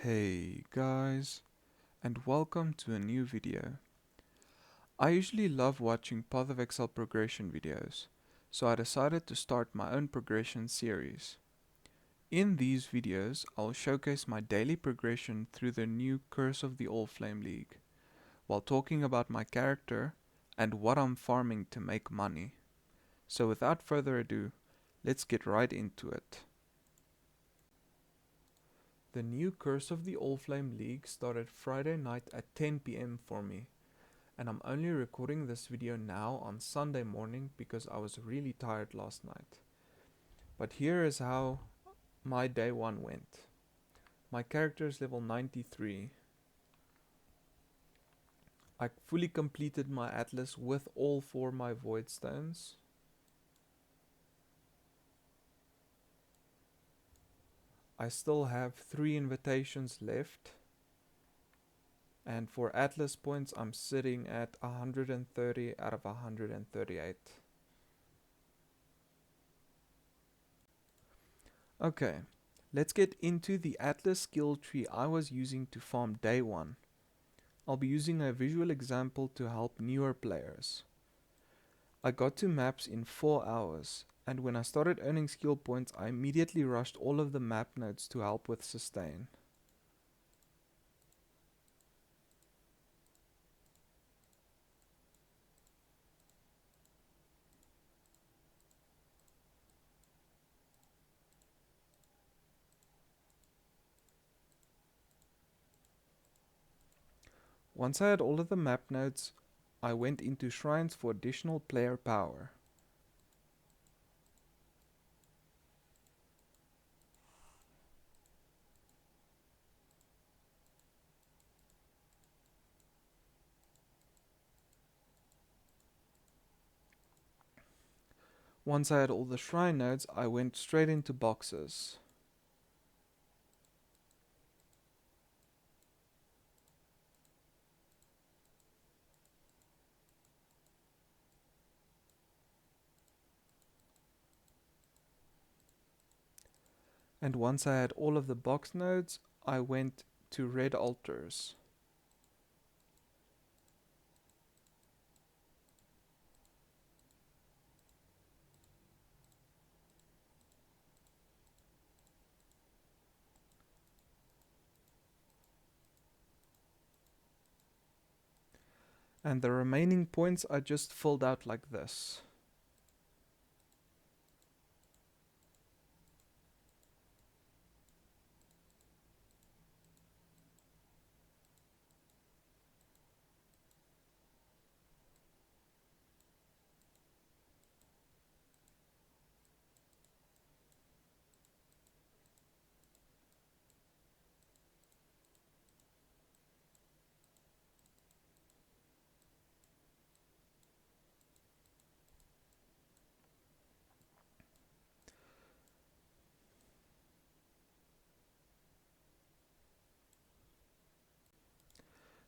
Hey guys, and welcome to a new video. I usually love watching Path of Exile progression videos, so I decided to start my own progression series. In these videos, I'll showcase my daily progression through the new Curse of the Allflame League, while talking about my character and what I'm farming to make money. So without further ado, let's get right into it. The new Curse of the Allflame League started Friday night at 10 PM for me, and I'm only recording this video now on Sunday morning because I was really tired last night. But here is how my day 1 went. My character is level 93. I fully completed my atlas with all 4 my void stones. I still have 3 invitations left. And for atlas points, I'm sitting at 130 out of 138. Okay, let's get into the atlas skill tree I was using to farm day 1. I'll be using a visual example to help newer players. I got to maps in 4 hours, and when I started earning skill points, I immediately rushed all of the map nodes to help with sustain. Once I had all of the map nodes, I went into shrines for additional player power. Once I had all the shrine nodes, I went straight into boxes. And once I had all of the box nodes, I went to red altars. And the remaining points I just filled out like this.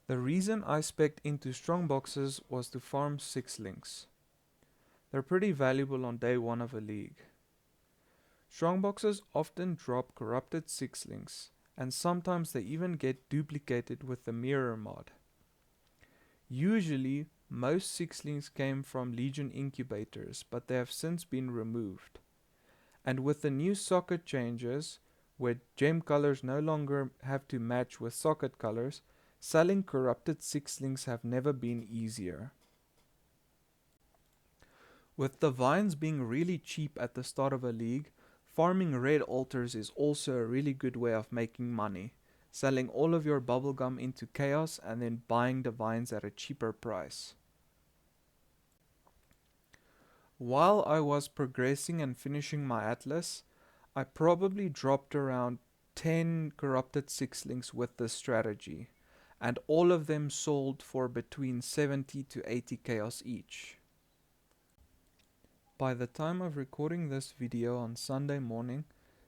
The reason I spec'd into strong boxes was to farm 6 links. They're pretty valuable on day 1 of a league. Strong boxes often drop corrupted 6 links, and sometimes they even get duplicated with the mirror mod. Usually, most 6 links came from Legion incubators, but they have since been removed. And with the new socket changes, where gem colors no longer have to match with socket colors, selling corrupted 6 links have never been easier. With the vines being really cheap at the start of a league, farming red altars is also a really good way of making money, selling all of your bubblegum into chaos and then buying the vines at a cheaper price. While I was progressing and finishing my atlas, I probably dropped around 10 corrupted 6 links with this strategy, and all of them sold for between 70 to 80 chaos each. By the time of recording this video on Sunday morning,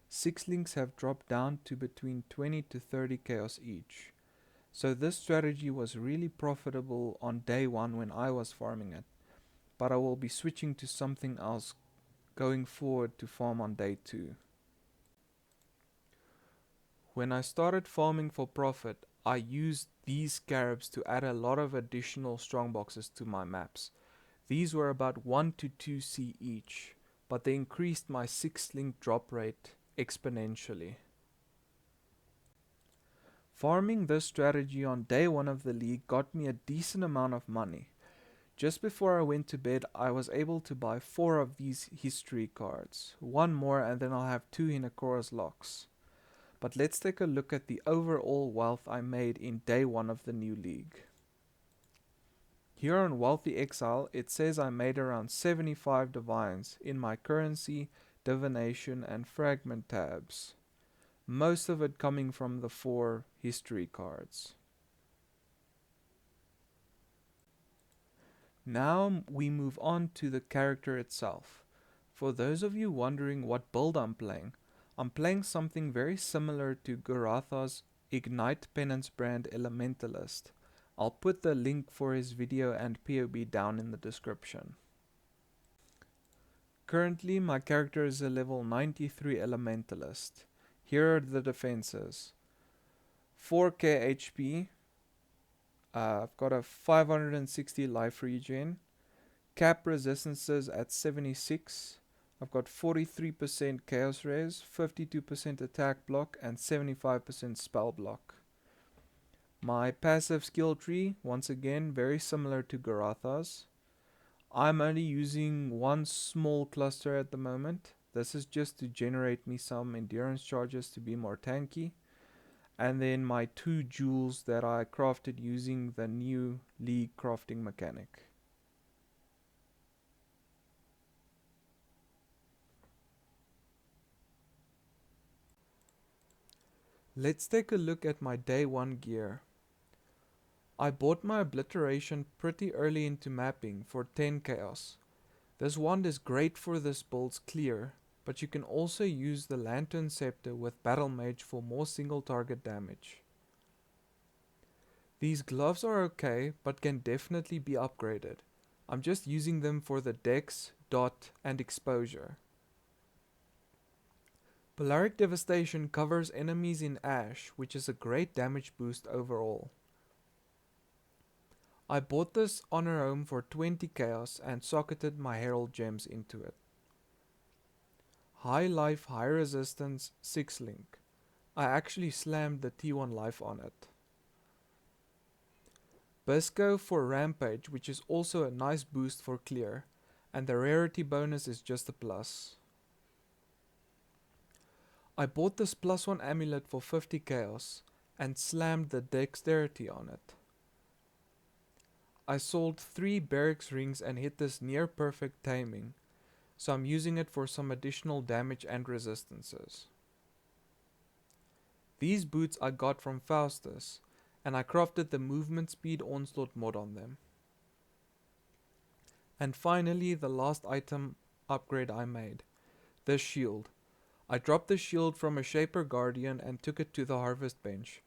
6 links have dropped down to between 20 to 30 chaos each. So this strategy was really profitable on day 1 when I was farming it, but I will be switching to something else going forward to farm on day 2. When I started farming for profit, I used these scarabs to add a lot of additional strongboxes to my maps. These were about 1 to 2C each, but they increased my 6-link drop rate exponentially. Farming this strategy on day 1 of the league got me a decent amount of money. Just before I went to bed, I was able to buy 4 of these history cards. 1 more and then I'll have 2 Hinakora's locks. But let's take a look at the overall wealth I made in day 1 of the new league. Here on Wealthy Exile, it says I made around 75 divines in my currency, divination and fragment tabs. Most of it coming from the 4 history cards. Now we move on to the character itself. For those of you wondering what build I'm playing something very similar to Goratha's Ignite Penance brand Elementalist. I'll put the link for his video and PoE down in the description. Currently my character is a level 93 Elementalist. Here are the defenses. 4k HP, I've got a 560 life regen, cap resistances at 76, I've got 43% chaos res, 52% attack block and 75% spell block. My passive skill tree, once again very similar to Goratha's. I'm only using one small cluster at the moment. This is just to generate me some endurance charges to be more tanky. And then my 2 jewels that I crafted using the new league crafting mechanic. Let's take a look at my day 1 gear. I bought my obliteration pretty early into mapping for 10 chaos. This wand is great for this build's clear, but you can also use the lantern scepter with battle mage for more single target damage. These gloves are okay, but can definitely be upgraded. I'm just using them for the dex, dot and exposure. Polaric Devastation covers enemies in ash, which is a great damage boost overall. I bought this honor home for 20 chaos and socketed my herald gems into it. High life, high resistance, 6 link. I actually slammed the T1 life on it. Bisco for rampage, which is also a nice boost for clear, and the rarity bonus is just a plus. I bought this +1 amulet for 50 chaos and slammed the dexterity on it. I sold 3 barracks rings and hit this near perfect timing, so I'm using it for some additional damage and resistances. These boots I got from Faustus, and I crafted the movement speed onslaught mod on them. And finally the last item upgrade I made, this shield. I dropped the shield from a Shaper Guardian and took it to the harvest bench.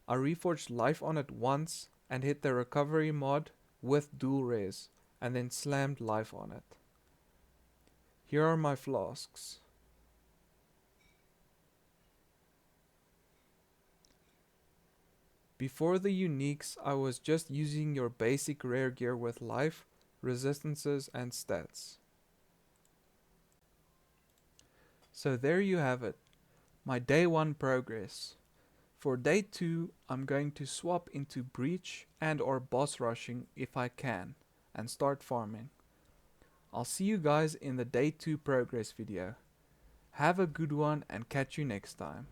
I reforged life on it once and hit the recovery mod with dual res, and then slammed life on it. Here are my flasks. Before the uniques, I was just using your basic rare gear with life, resistances and stats. So there you have it, my day 1 progress. For day 2, I'm going to swap into breach and or boss rushing if I can, and start farming. I'll see you guys in the day 2 progress video. Have a good one and catch you next time.